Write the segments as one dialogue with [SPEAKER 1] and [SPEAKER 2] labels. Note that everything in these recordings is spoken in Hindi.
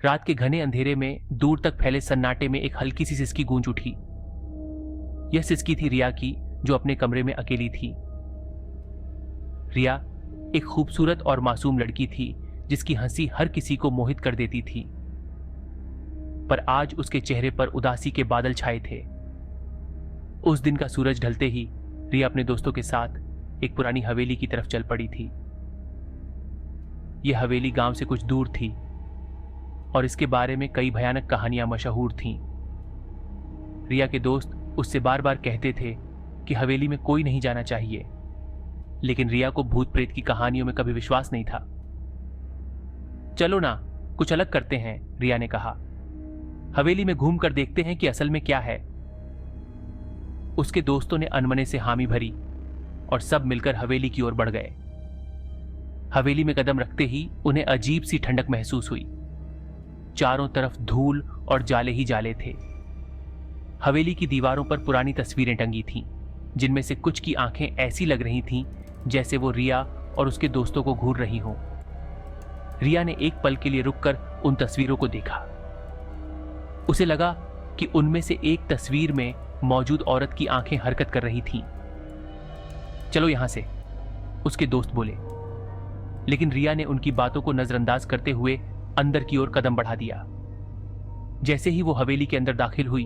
[SPEAKER 1] रात के घने अंधेरे में दूर तक फैले सन्नाटे में एक हल्की सी सिसकी गूंज उठी। यह सिसकी थी रिया की, जो अपने कमरे में अकेली थी। रिया एक खूबसूरत और मासूम लड़की थी जिसकी हंसी हर किसी को मोहित कर देती थी, पर आज उसके चेहरे पर उदासी के बादल छाए थे। उस दिन का सूरज ढलते ही रिया अपने दोस्तों के साथ एक पुरानी हवेली की तरफ चल पड़ी थी। यह हवेली गांव से कुछ दूर थी और इसके बारे में कई भयानक कहानियां मशहूर थीं। रिया के दोस्त उससे बार बार कहते थे कि हवेली में कोई नहीं जाना चाहिए, लेकिन रिया को भूत प्रेत की कहानियों में कभी विश्वास नहीं था। चलो ना, कुछ अलग करते हैं, रिया ने कहा। हवेली में घूम कर देखते हैं कि असल में क्या है। उसके दोस्तों ने अनमने से हामी भरी और सब मिलकर हवेली की ओर बढ़ गए। हवेली में कदम रखते ही उन्हें अजीब सी ठंडक महसूस हुई। चारों तरफ धूल और जाले ही जाले थे। हवेली की दीवारों पर पुरानी तस्वीरें टंगी थीं, जिनमें से कुछ की आंखें ऐसी लग रही थीं जैसे वो रिया और उसके दोस्तों को घूर रही हों। रिया ने एक पल के लिए रुककर उन तस्वीरों को देखा। उसे लगा कि उनमें से एक तस्वीर में मौजूद औरत की आंखें हरकत कर रही थीं। चलो यहां से, उसके दोस्त बोले, लेकिन रिया ने उनकी बातों को नजरअंदाज करते हुए अंदर की ओर कदम बढ़ा दिया। जैसे ही वो हवेली के अंदर दाखिल हुई,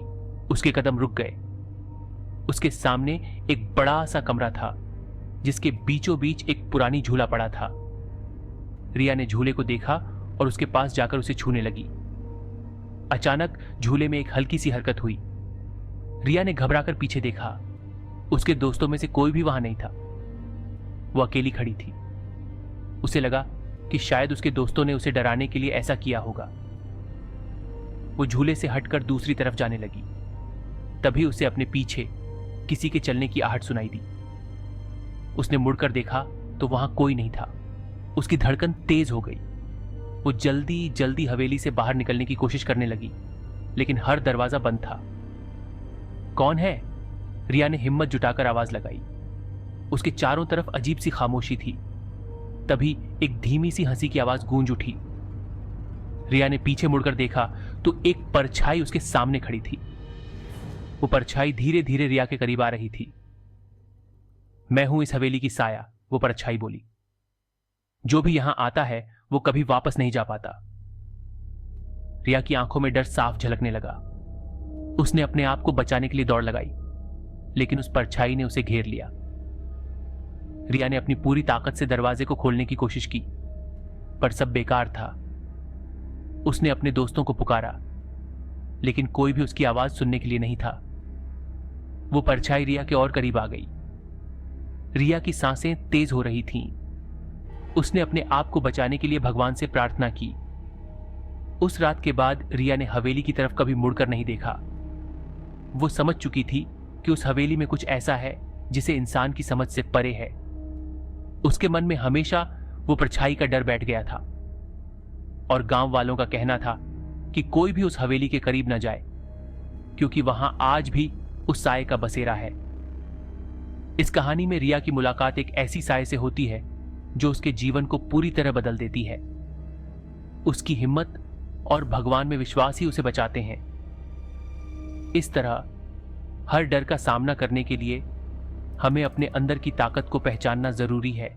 [SPEAKER 1] उसके कदम रुक गए। उसके सामने एक बड़ा सा कमरा था जिसके बीचों बीच एक पुरानी झूला पड़ा था। रिया ने झूले को देखा और उसके पास जाकर उसे छूने लगी। अचानक झूले में एक हल्की सी हरकत हुई। रिया ने घबराकर पीछे देखा। उसके दोस्तों में से कोई भी वहां नहीं था। वो अकेली खड़ी थी। उसे लगा कि शायद उसके दोस्तों ने उसे डराने के लिए ऐसा किया होगा। वो झूले से हटकर दूसरी तरफ जाने लगी। तभी उसे अपने पीछे किसी के चलने की आहट सुनाई दी। उसने मुड़कर देखा तो वहां कोई नहीं था। उसकी धड़कन तेज हो गई। वो जल्दी जल्दी हवेली से बाहर निकलने की कोशिश करने लगी, लेकिन हर दरवाजा बंद था। कौन है? रिया ने हिम्मत जुटाकर आवाज लगाई। उसके चारों तरफ अजीब सी खामोशी थी। तभी एक धीमी सी हंसी की आवाज गूंज उठी। रिया ने पीछे मुड़कर देखा तो एक परछाई उसके सामने खड़ी थी। वो परछाई धीरे धीरे रिया के करीब आ रही थी। मैं हूं इस हवेली की साया, वो परछाई बोली। जो भी यहां आता है वो कभी वापस नहीं जा पाता। रिया की आंखों में डर साफ झलकने लगा। उसने अपने आप को बचाने के लिए दौड़ लगाई, लेकिन उस परछाई ने उसे घेर लिया। रिया ने अपनी पूरी ताकत से दरवाजे को खोलने की कोशिश की, पर सब बेकार था। उसने अपने दोस्तों को पुकारा, लेकिन कोई भी उसकी आवाज सुनने के लिए नहीं था। वो परछाई रिया के और करीब आ गई। रिया की सांसें तेज हो रही थीं। उसने अपने आप को बचाने के लिए भगवान से प्रार्थना की। उस रात के बाद रिया ने हवेली की तरफ कभी मुड़कर नहीं देखा। वो समझ चुकी थी कि उस हवेली में कुछ ऐसा है जिसे इंसान की समझ से परे है। उसके मन में हमेशा वो परछाई का डर बैठ गया था, और गांव वालों का कहना था कि कोई भी उस हवेली के करीब न जाए, क्योंकि वहां आज भी उस साये का बसेरा है। इस कहानी में रिया की मुलाकात एक ऐसी साये से होती है जो उसके जीवन को पूरी तरह बदल देती है। उसकी हिम्मत और भगवान में विश्वास ही उसे बचाते हैं। इस तरह हर डर का सामना करने के लिए हमें अपने अंदर की ताकत को पहचानना जरूरी है।